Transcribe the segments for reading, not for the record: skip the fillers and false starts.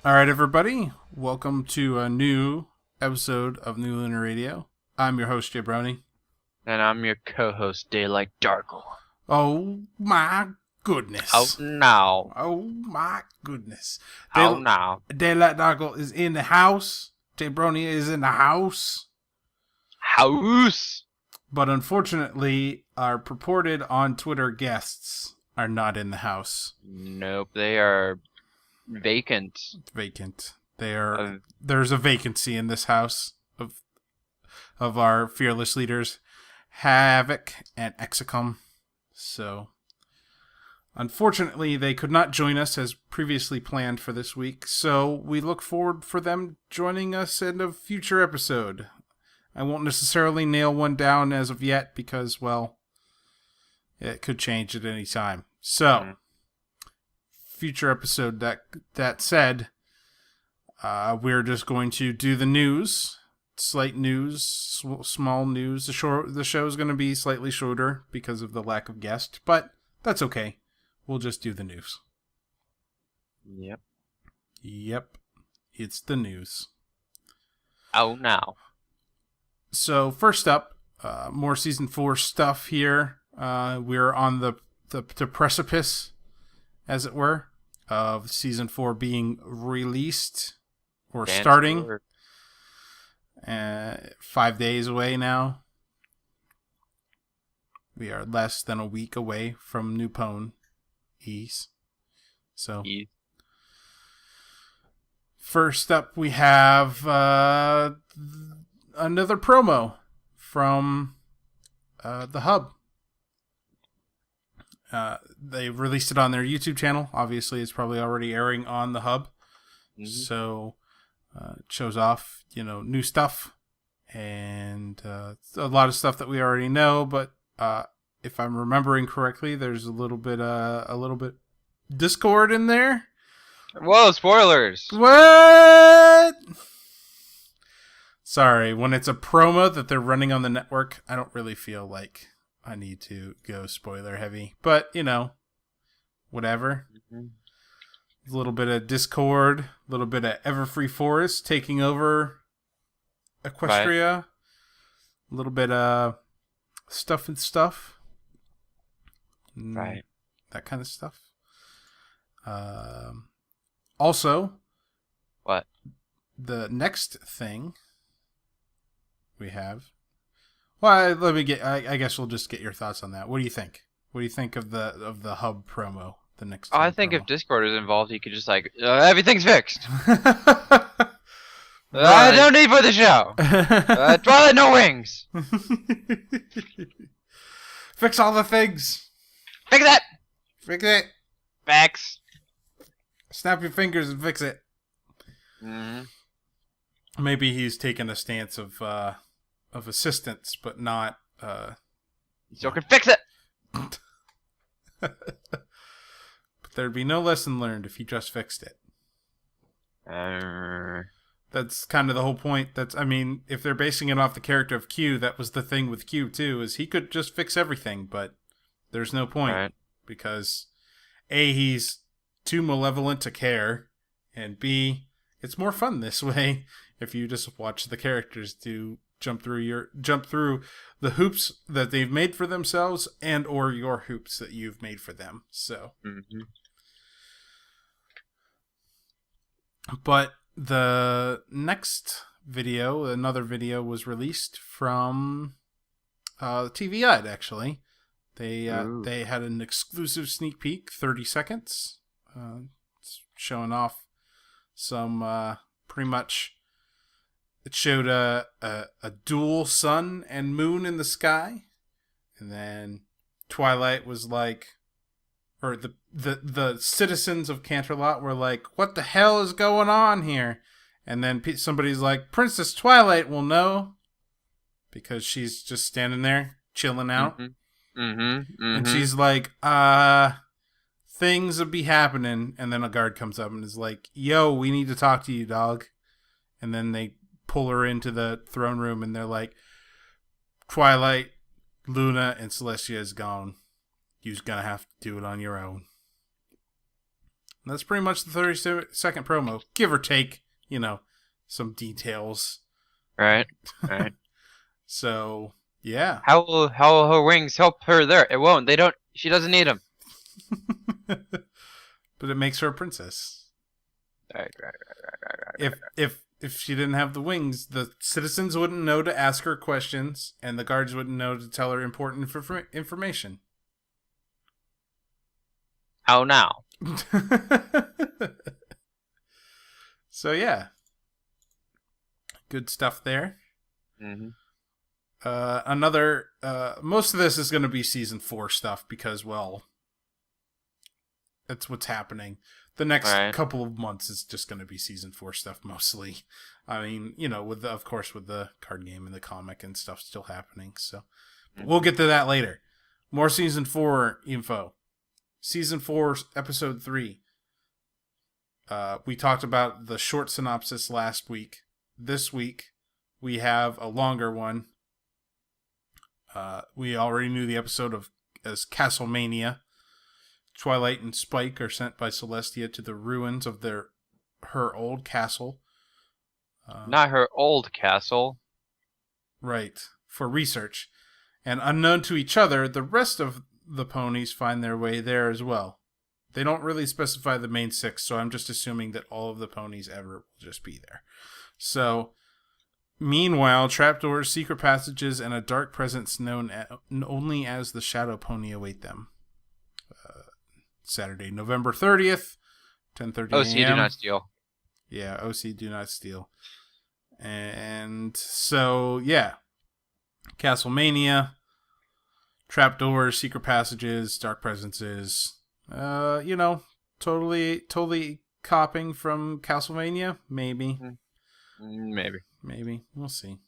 All right, everybody. Welcome to a new episode of New Lunar Radio. I'm your host, Jabroni. And I'm your co-host, Daylight Darkle. Oh, my goodness. Oh, no. Oh, my goodness. Oh, no. Daylight Darkle is in the house. Jabroni is in the house. House! But unfortunately, our purported on Twitter guests are not in the house. Nope, they are vacant. Vacant. There's a vacancy in this house of our fearless leaders, Havoc and Exicum. So, unfortunately, they could not join us as previously planned for this week. So we look forward for them joining us in a future episode. I won't necessarily nail one down as of yet because, well, it could change at any time. So, future episode. That said, we're just going to do the news, slight news, small news. The show is going to be slightly shorter because of the lack of guest, but that's okay. We'll just do the news. Yep. It's the news. Oh, no. So first up, more season 4 stuff here. We're on the precipice, as it were, of season 4 being released or starting. 5 days away now. We are less than a week away from Newpone East. So, first up, we have another promo from the Hub. They released it on their YouTube channel. Obviously, it's probably already airing on the Hub. Mm-hmm. So, it shows off, new stuff and a lot of stuff that we already know. But if I'm remembering correctly, there's a little bit Discord in there. Whoa! Spoilers. What? Sorry, when it's a promo that they're running on the network, I don't really feel like I need to go spoiler heavy. But, whatever. Mm-hmm. A little bit of Discord, a little bit of Everfree Forest taking over Equestria. Right. A little bit of stuff and stuff. Right. That kind of stuff. Also, what? The next thing we have. Well, I guess we'll just get your thoughts on that. What do you think? What do you think of the Hub promo? The next. I think promo? If Discord is involved, he could just everything's fixed. Right. I don't need for the show. Twilight, no wings. Fix all the things. Fix it. Fix it. Fix. Snap your fingers and fix it. Mm-hmm. Maybe he's taken a stance of assistance, but not. So can fix it. But there'd be no lesson learned if he just fixed it. That's kind of the whole point. If they're basing it off the character of Q, that was the thing with Q too, is he could just fix everything, but there's no point. Right. Because A, he's too malevolent to care, and B, it's more fun this way if you just watch the characters do jump through the hoops that they've made for themselves and or your hoops that you've made for them. So, But the next video, another video was released from TV Guide. Actually, they had an exclusive sneak peek, 30 seconds, showing off some pretty much. It showed a dual sun and moon in the sky, and then Twilight was like, or the citizens of Canterlot were like, "What the hell is going on here?" And then somebody's like, "Princess Twilight will know," because she's just standing there chilling out, and she's like, "Things will be happening," and then a guard comes up and is like, "Yo, we need to talk to you, dog," and then they pull her into the throne room, and they're like, "Twilight, Luna, and Celestia is gone. You're gonna have to do it on your own." And that's pretty much the 30-second promo, give or take, some details. Right. So, yeah. How will her wings help her there? It won't. They don't. She doesn't need them. But it makes her a princess. Right. If she didn't have the wings, the citizens wouldn't know to ask her questions, and the guards wouldn't know to tell her important information. How now? So yeah, good stuff there. Mm-hmm. Most of this is going to be season 4 stuff because, well, that's what's happening. The next couple of months is just going to be season 4 stuff mostly. I mean, with the card game and the comic and stuff still happening. So we'll get to that later. More season 4 info. Season 4, episode 3. We talked about the short synopsis last week. This week, we have a longer one. We already knew the episode as Castlemania. Twilight and Spike are sent by Celestia to the ruins of her old castle. Not her old castle. Right, for research. And unknown to each other, the rest of the ponies find their way there as well. They don't really specify the main 6, so I'm just assuming that all of the ponies ever will just be there. So, meanwhile, trapdoors, secret passages, and a dark presence known only as the Shadow Pony await them. Saturday, November 30th, 10:30 a.m. OC do not steal. Yeah, OC do not steal. And so, yeah. Castlemania, trapdoors, secret passages, dark presences. Totally copying from Castlevania. Maybe. Maybe. We'll see.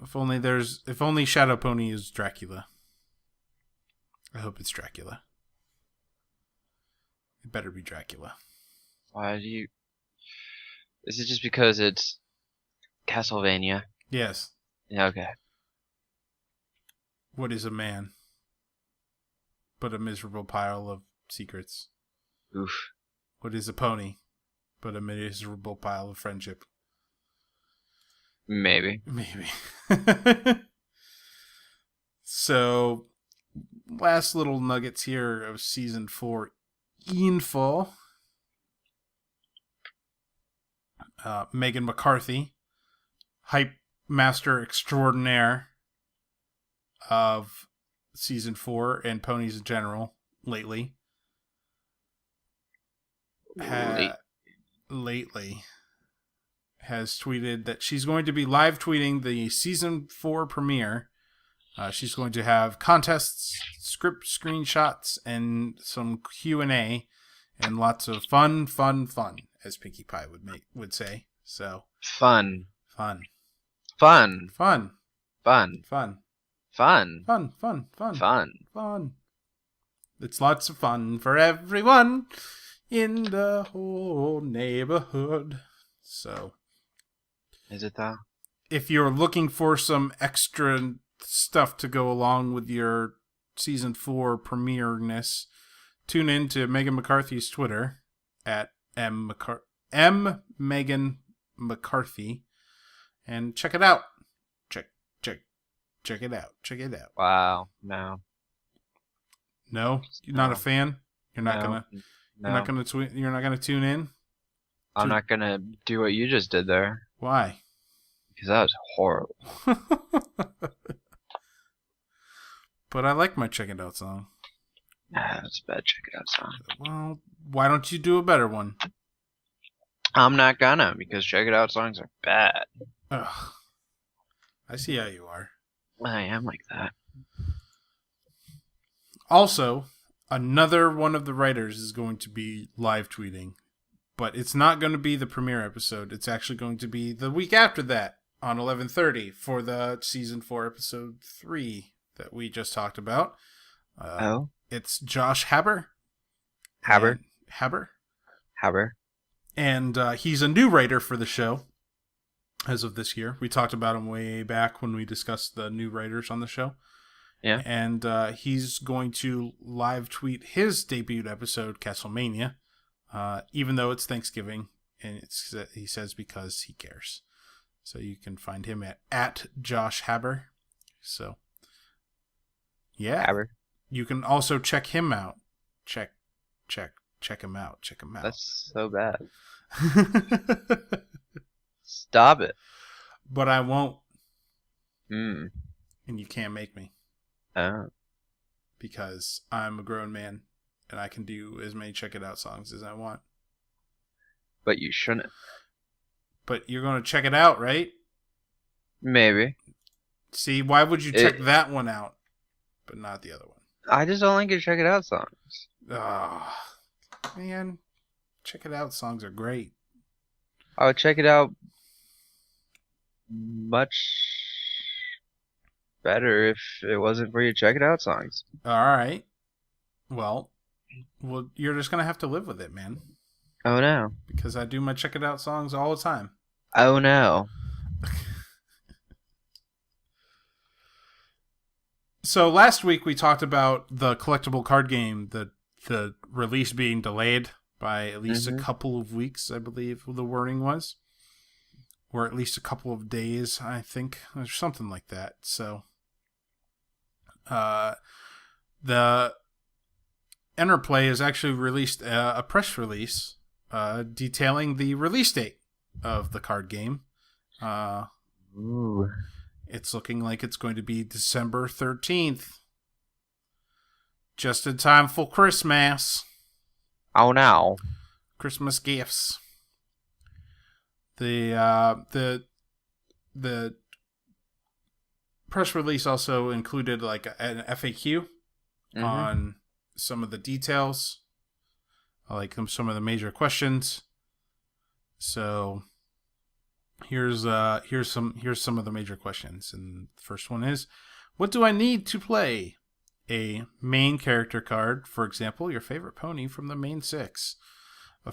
If only Shadow Pony is Dracula. I hope it's Dracula. It better be Dracula. Why do you... Is it just because it's Castlevania? Yes. Yeah, okay. What is a man but a miserable pile of secrets? Oof. What is a pony but a miserable pile of friendship? Maybe. So, last little nuggets here of season 4 info. Megan McCarthy, hype master extraordinaire of season 4 and ponies in general lately. Lately has tweeted that she's going to be live tweeting the season 4 premiere. She's going to have contests, script screenshots, and some Q&A, and lots of fun, as Pinkie Pie would say. So Fun. It's lots of fun for everyone in the whole neighborhood. So, is it though? If you're looking for some extra stuff to go along with your season 4 premiere-ness, tune in to Megan McCarthy's Twitter at Megan McCarthy and check it out. Check it out. Wow, no. No, you're not a fan. You're not gonna. No. You're not gonna tweet. You're not gonna tune in. I'm not gonna do what you just did there. Why? Because that was horrible. But I like my Check It Out song. Nah, that's a bad Check It Out song. Well, why don't you do a better one? I'm not gonna, because Check It Out songs are bad. Ugh. I see how you are. I am like that. Also, another one of the writers is going to be live tweeting, but it's not going to be the premiere episode. It's actually going to be the week after that on 11:30 for the season 4 episode 3 that we just talked about. It's Josh Haber. Haber. And he's a new writer for the show as of this year. We talked about him way back when we discussed the new writers on the show. Yeah. And he's going to live tweet his debut episode, Castlemania, even though it's Thanksgiving, and he says because he cares. So you can find him at Josh Haber. So, yeah. Haber. You can also check him out. Check him out. Check him out. That's so bad. Stop it. But I won't. Hmm. And you can't make me. Oh. Because I'm a grown man and I can do as many Check It Out songs as I want. But you shouldn't. But you're going to check it out, right? Maybe. See, why would you check that one out, but not the other one? I just don't like your Check It Out songs. Oh, man. Check It Out songs are great. I would check it out much better if it wasn't for your Check It Out songs. All right. Well, you're just going to have to live with it, man. Oh, no. Because I do my Check It Out songs all the time. Oh, no. So last week we talked about the collectible card game, the release being delayed by at least a couple of weeks, I believe the wording was. Or at least a couple of days, I think. Or something like that. So the Interplay has actually released a press release detailing the release date of the card game. Ooh. It's looking like it's going to be December 13th. Just in time for Christmas. Oh, no. Christmas gifts. The press release also included like an FAQ on some of the details, like some of the major questions. So here's some of the major questions, and the first one is, what do I need to play a main character card, for example, your favorite pony from the main 6, a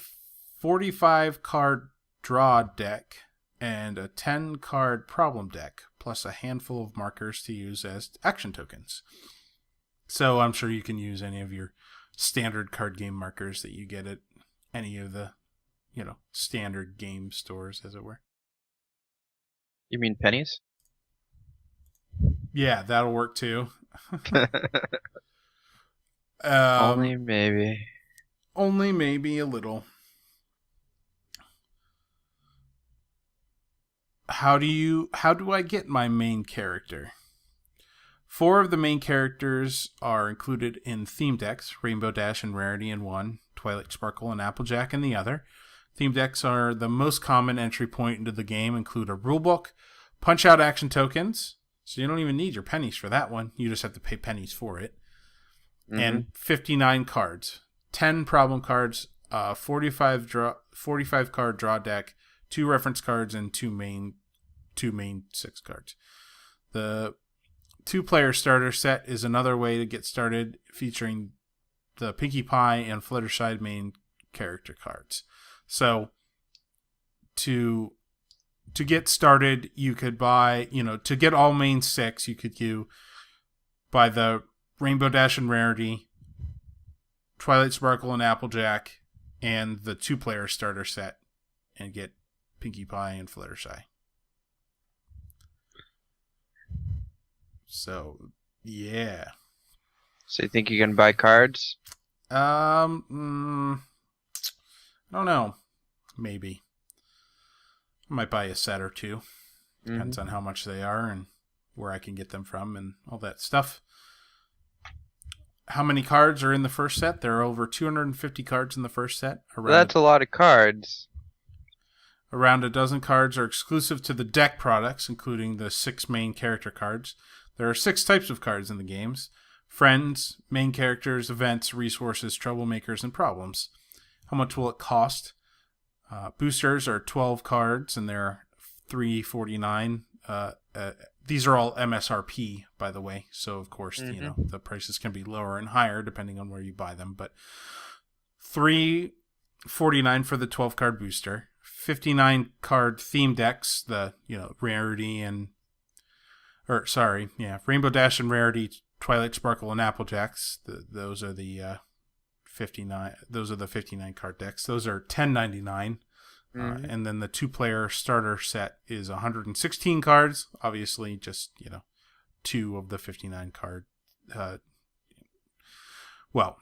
45 card draw deck, and a 10 card problem deck, plus a handful of markers to use as action tokens. So I'm sure you can use any of your standard card game markers that you get at any of the, standard game stores, as it were. You mean pennies? Yeah, that'll work too. Only maybe. Only maybe a little. How do I get my main character? 4 of the main characters are included in theme decks, Rainbow Dash and Rarity in one, Twilight Sparkle and Applejack in the other. Theme decks are the most common entry point into the game, include a rulebook, punch-out action tokens, so you don't even need your pennies for that one. You just have to pay pennies for it. And 59 cards, 10 problem cards, 45 card draw deck, 2 reference cards, and 2 main 6 cards. The 2-player starter set is another way to get started, featuring the Pinkie Pie and Fluttershy main character cards. So to get started, you could buy, to get all main 6, you could buy the Rainbow Dash and Rarity, Twilight Sparkle and Applejack, and the 2-player starter set, and get Pinkie Pie and Fluttershy. So, yeah. So you think you can buy cards? I don't know. Maybe. I might buy a set or 2. Depends on how much they are and where I can get them from and all that stuff. How many cards are in the first set? There are over 250 cards in the first set. That's a lot of cards. Around a dozen cards are exclusive to the deck products, including the 6 main character cards. There are 6 types of cards in the games: friends, main characters, events, resources, troublemakers, and problems. How much will it cost? Boosters are 12 cards, and they're $3.49. These are all MSRP, by the way. So, of course, the prices can be lower and higher depending on where you buy them. But $3.49 for the 12-card booster. 59-card theme decks, the Rarity and... Rainbow Dash and Rarity, Twilight Sparkle, and Applejacks. Those are the 59. Those are the 59 card decks. Those are $10.99. And then the 2-player starter set is 116 cards. Obviously, just 2 of the 59 card. Well,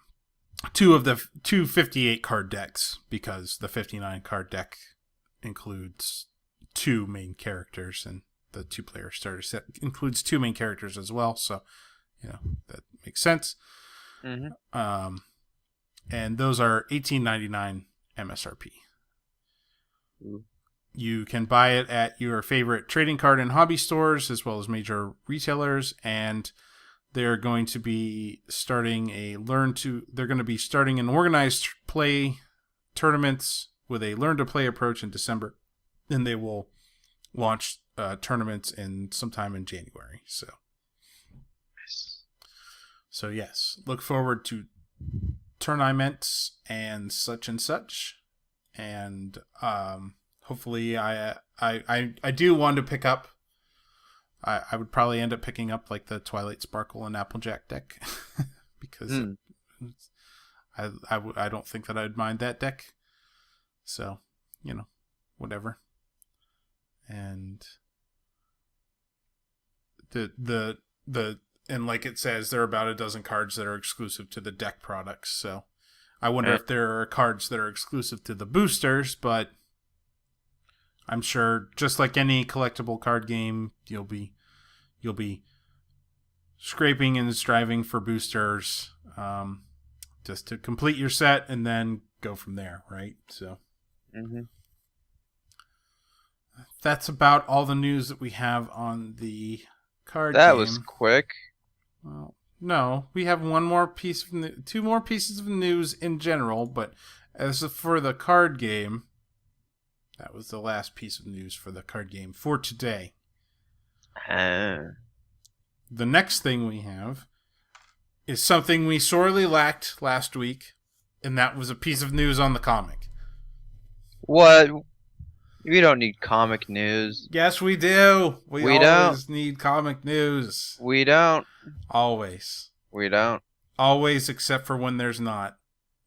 2 of the 258 card decks, because the 59 card deck includes 2 main characters, and the 2-player starter set includes 2 main characters as well. So, that makes sense. And those are $18.99 MSRP. You can buy it at your favorite trading card and hobby stores, as well as major retailers, and they're going to be starting an organized play tournaments with a learn to play approach in December. Then they will launch tournaments sometime in January. So yes, look forward to tournaments and such, and hopefully I do want to pick up. I would probably end up picking up like the Twilight Sparkle and Applejack deck because I don't think that I'd mind that deck. So, whatever. And and like it says, there are about a dozen cards that are exclusive to the deck products. So I wonder if there are cards that are exclusive to the boosters, but I'm sure, just like any collectible card game, you'll be scraping and striving for boosters, just to complete your set and then go from there, right? So that's about all the news that we have on the card game. That was quick. Well, no, we have one more piece of 2 more pieces of news in general, but as for the card game, that was the last piece of news for the card game for today. The next thing we have is something we sorely lacked last week, and that was a piece of news on the comic. What? We don't need comic news. Yes, we do. We always need comic news. We don't. Always. We don't. Always, except for when there's not,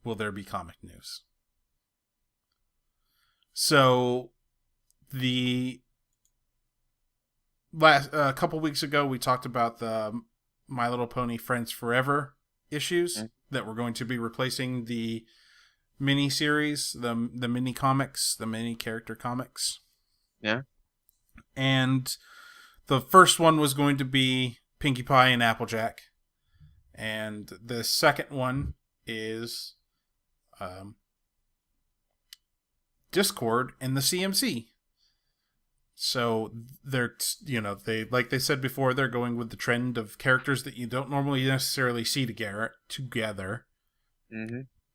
will there be comic news. So, the a couple weeks ago, we talked about the My Little Pony Friends Forever issues that were going to be replacing the mini series, the mini comics, the mini character comics. Yeah. And the first one was going to be Pinkie Pie and Applejack, and the second one is Discord and the CMC. So they're, like they said before, they're going with the trend of characters that you don't normally necessarily see together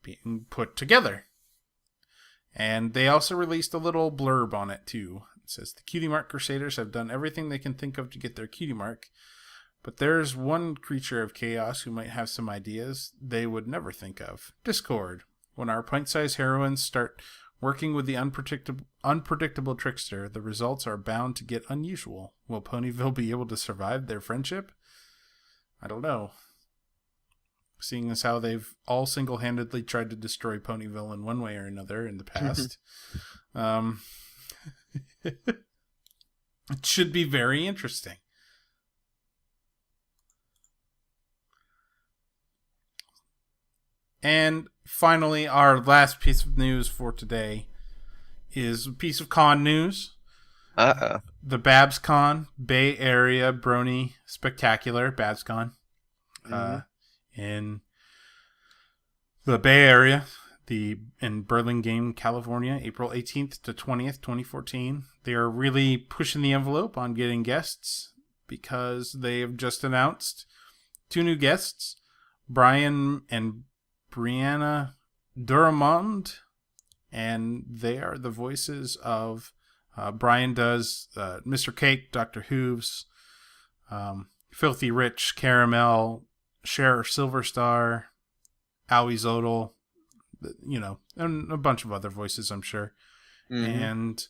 being put together. And they also released a little blurb on it too. It says the Cutie Mark Crusaders have done everything they can think of to get their cutie mark, but there's one creature of chaos who might have some ideas they would never think of. Discord. When our pint-sized heroines start working with the unpredictable trickster, the results are bound to get unusual. Will Ponyville be able to survive their friendship? I don't know. Seeing as how they've all single-handedly tried to destroy Ponyville in one way or another in the past. It should be very interesting. And finally, our last piece of news for today is a piece of con news. The BabsCon Bay Area Brony Spectacular, BabsCon, in the Bay Area, in Burlingame, California, April 18th to 20th, 2014. They are really pushing the envelope on getting guests because they have just announced 2 new guests, Brian and Brianna Duramond, and they are the voices of Brian does Mr. Cake, Dr. Hooves, Filthy Rich, Caramel, Sheriff Silverstar, Owie Zodel, and a bunch of other voices, I'm sure. And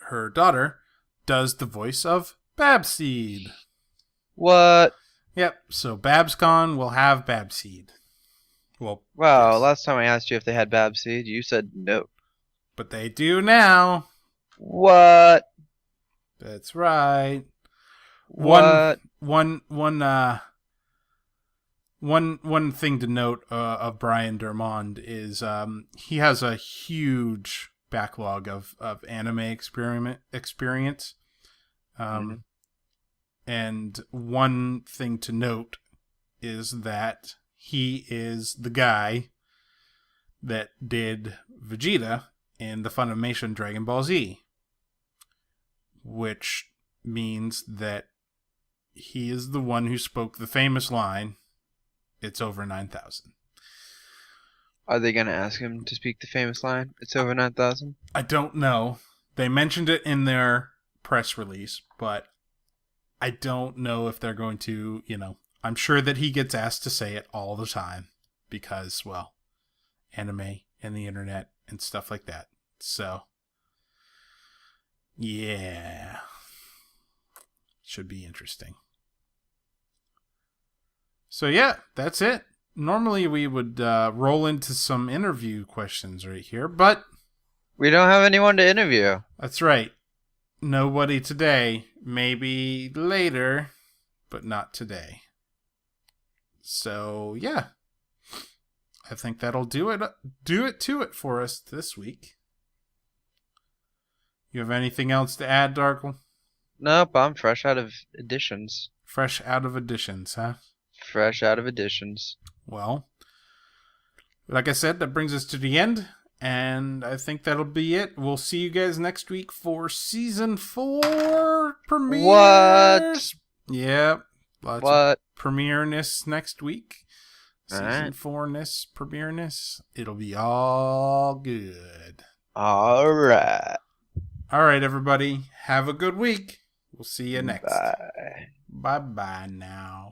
her daughter does the voice of Babseed. What? Yep, so BabsCon will have Babseed. Well, Well, yes. last time I asked you if they had Bab Seed, you said no. But they do now. What? That's right. One, What? one, one, one thing to note of Brian Dermond is he has a huge backlog of anime experience. Mhm. And one thing to note is that he is the guy that did Vegeta in the Funimation Dragon Ball Z, which means that he is the one who spoke the famous line, "It's over 9,000." Are they gonna ask him to speak the famous line? It's over 9,000? I don't know. They mentioned it in their press release, but I don't know if they're going to, I'm sure that he gets asked to say it all the time because, well, anime and the internet and stuff like that. So, yeah. Should be interesting. So, yeah, that's it. Normally we would roll into some interview questions right here, but We don't have anyone to interview. that's right. Nobody today. Maybe later, but not today. So, yeah. I think that'll do it for us this week. You have anything else to add, Darkle? Nope, I'm fresh out of editions. Fresh out of editions, huh? Fresh out of editions. Well, like I said, that brings us to the end, and I think that'll be it. We'll see you guys next week for season 4 premieres. What? Yep, lots What? of premiere-ness next week. Season Alright. 4-ness, premiere-ness. It'll be all good. Alright. All right, everybody. Have a good week. We'll see you next. Bye. Bye-bye now.